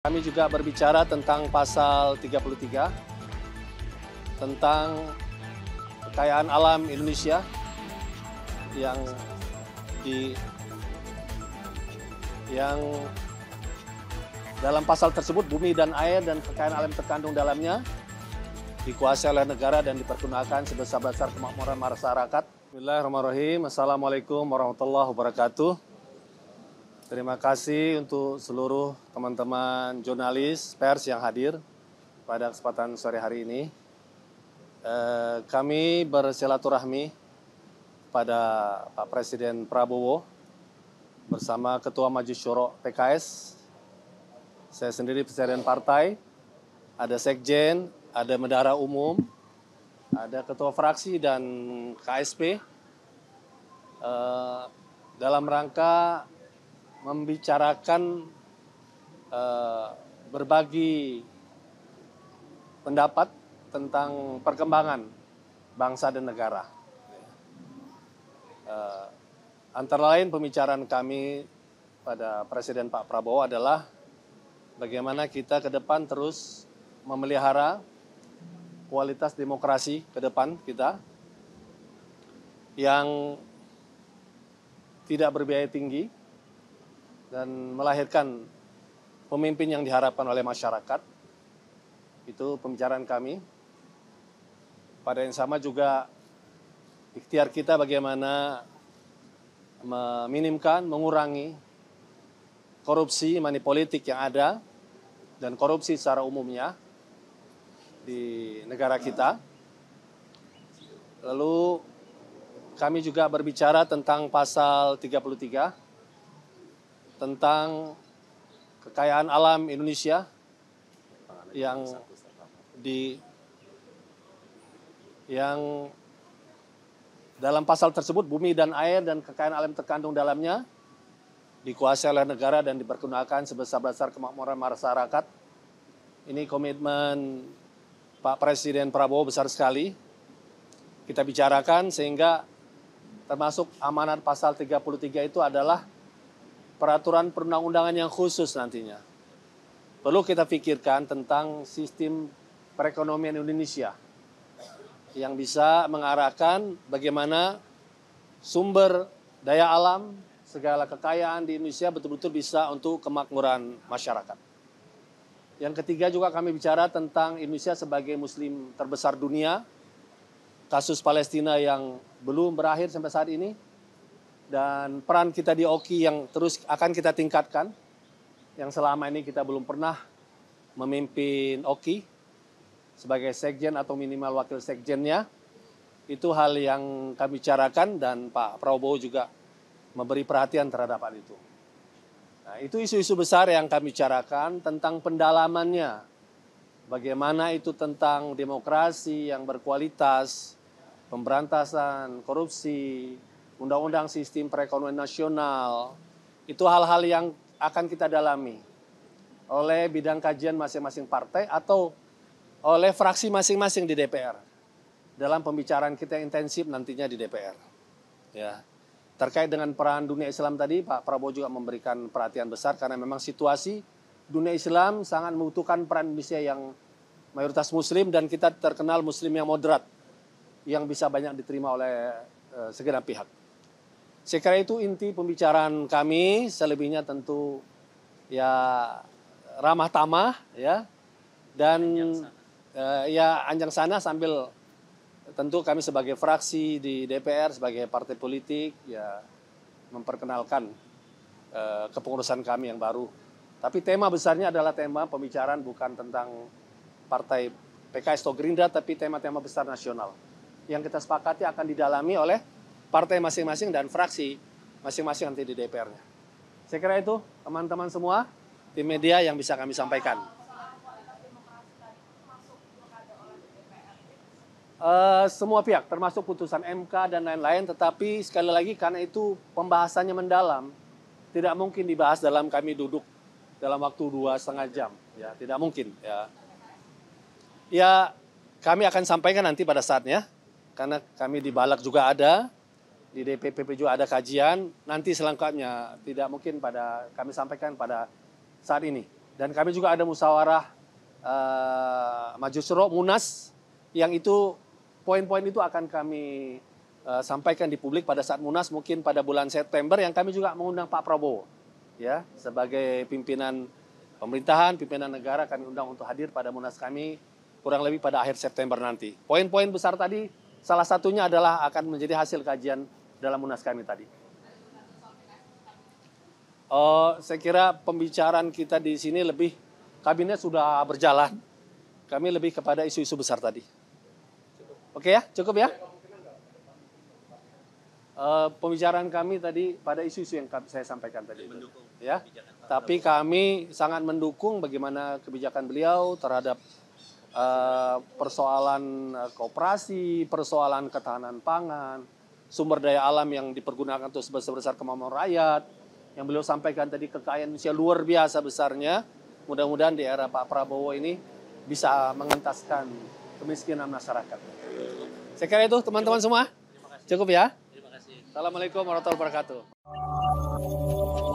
Kami juga berbicara tentang pasal 33, tentang kekayaan alam Indonesia yang dalam pasal tersebut bumi dan air dan kekayaan alam terkandung dalamnya dikuasai oleh negara dan dipergunakan sebesar-besar kemakmuran masyarakat. Bismillahirrahmanirrahim. Assalamualaikum warahmatullahi wabarakatuh. Terima kasih untuk seluruh teman-teman jurnalis pers yang hadir pada kesempatan sore hari ini. Kami bersilaturahmi pada Pak Presiden Prabowo bersama Ketua Majelis Syuro PKS. Saya sendiri Presiden Partai, ada Sekjen, ada Bendahara Umum, ada Ketua Fraksi dan KSP. Dalam rangka membicarakan berbagi pendapat tentang perkembangan bangsa dan negara. Antara lain pembicaraan kami pada Presiden Pak Prabowo adalah bagaimana kita ke depan terus memelihara kualitas demokrasi ke depan kita yang tidak berbiaya tinggi dan melahirkan pemimpin yang diharapkan oleh masyarakat. Itu pembicaraan kami. Pada yang sama juga ikhtiar kita bagaimana meminimkan, mengurangi korupsi, money politik yang ada dan korupsi secara umumnya di negara kita. Lalu kami juga berbicara tentang pasal 33 tentang kekayaan alam Indonesia yang dalam pasal tersebut bumi dan air dan kekayaan alam terkandung dalamnya dikuasai oleh negara dan dipergunakan sebesar-besar kemakmuran masyarakat. Ini komitmen Pak Presiden Prabowo besar sekali. Kita bicarakan sehingga termasuk amanat pasal 33 itu adalah peraturan perundang-undangan yang khusus nantinya. Perlu kita pikirkan tentang sistem perekonomian Indonesia yang bisa mengarahkan bagaimana sumber daya alam, segala kekayaan di Indonesia betul-betul bisa untuk kemakmuran masyarakat. Yang ketiga juga kami bicara tentang Indonesia sebagai muslim terbesar dunia, kasus Palestina yang belum berakhir sampai saat ini, dan peran kita di OKI yang terus akan kita tingkatkan, yang selama ini kita belum pernah memimpin OKI sebagai sekjen atau minimal wakil sekjennya. Itu hal yang kami bicarakan dan Pak Prabowo juga memberi perhatian terhadap hal itu. Nah, itu isu-isu besar yang kami bicarakan tentang pendalamannya. Bagaimana itu tentang demokrasi yang berkualitas, pemberantasan korupsi, undang-undang sistem perekonomian nasional, itu hal-hal yang akan kita dalami oleh bidang kajian masing-masing partai atau oleh fraksi masing-masing di DPR dalam pembicaraan kita yang intensif nantinya di DPR. Ya. Terkait dengan peran dunia Islam tadi, Pak Prabowo juga memberikan perhatian besar karena memang situasi dunia Islam sangat membutuhkan peran Indonesia yang mayoritas muslim dan kita terkenal muslim yang moderat yang bisa banyak diterima oleh segenap pihak. Saya kira itu inti pembicaraan kami, selebihnya tentu ya ramah tamah ya dan ya anjang sana sambil tentu kami sebagai fraksi di DPR sebagai partai politik ya memperkenalkan kepengurusan kami yang baru. Tapi tema besarnya adalah tema pembicaraan bukan tentang partai PKS atau Gerindra tapi tema-tema besar nasional yang kita sepakati akan didalami oleh partai masing-masing dan fraksi masing-masing nanti di DPR-nya. Saya kira itu teman-teman semua, tim media yang bisa kami sampaikan. Semua pihak, termasuk putusan MK dan lain-lain, tetapi sekali lagi karena itu pembahasannya mendalam, tidak mungkin dibahas dalam kami duduk dalam waktu 2,5 jam. Ya, tidak mungkin. Ya, kami akan sampaikan nanti pada saatnya, karena kami di Balak juga ada, di DPP juga ada kajian, nanti selengkapnya tidak mungkin kami sampaikan pada saat ini. Dan kami juga ada musyawarah Majelis Syuro Munas, yang itu poin-poin itu akan kami sampaikan di publik pada saat Munas, mungkin pada bulan September, yang kami juga mengundang Pak Prabowo ya sebagai pimpinan pemerintahan, pimpinan negara, kami undang untuk hadir pada Munas kami kurang lebih pada akhir September nanti. Poin-poin besar tadi salah satunya adalah akan menjadi hasil kajian dalam Munas kami tadi. Saya kira pembicaraan kita di sini lebih, kabinet sudah berjalan, kami lebih kepada isu-isu besar tadi. Oke ya, cukup ya? Pembicaraan kami tadi pada isu-isu yang saya sampaikan tadi. Ya, tapi kami sangat mendukung bagaimana kebijakan beliau terhadap persoalan koperasi, persoalan ketahanan pangan, sumber daya alam yang dipergunakan untuk sebesar-besar kemampuan rakyat, yang beliau sampaikan tadi, kekayaan Indonesia luar biasa besarnya. Mudah-mudahan di era Pak Prabowo ini bisa mengentaskan kemiskinan masyarakat. Saya kira itu teman-teman semua. Cukup ya. Assalamualaikum warahmatullahi wabarakatuh.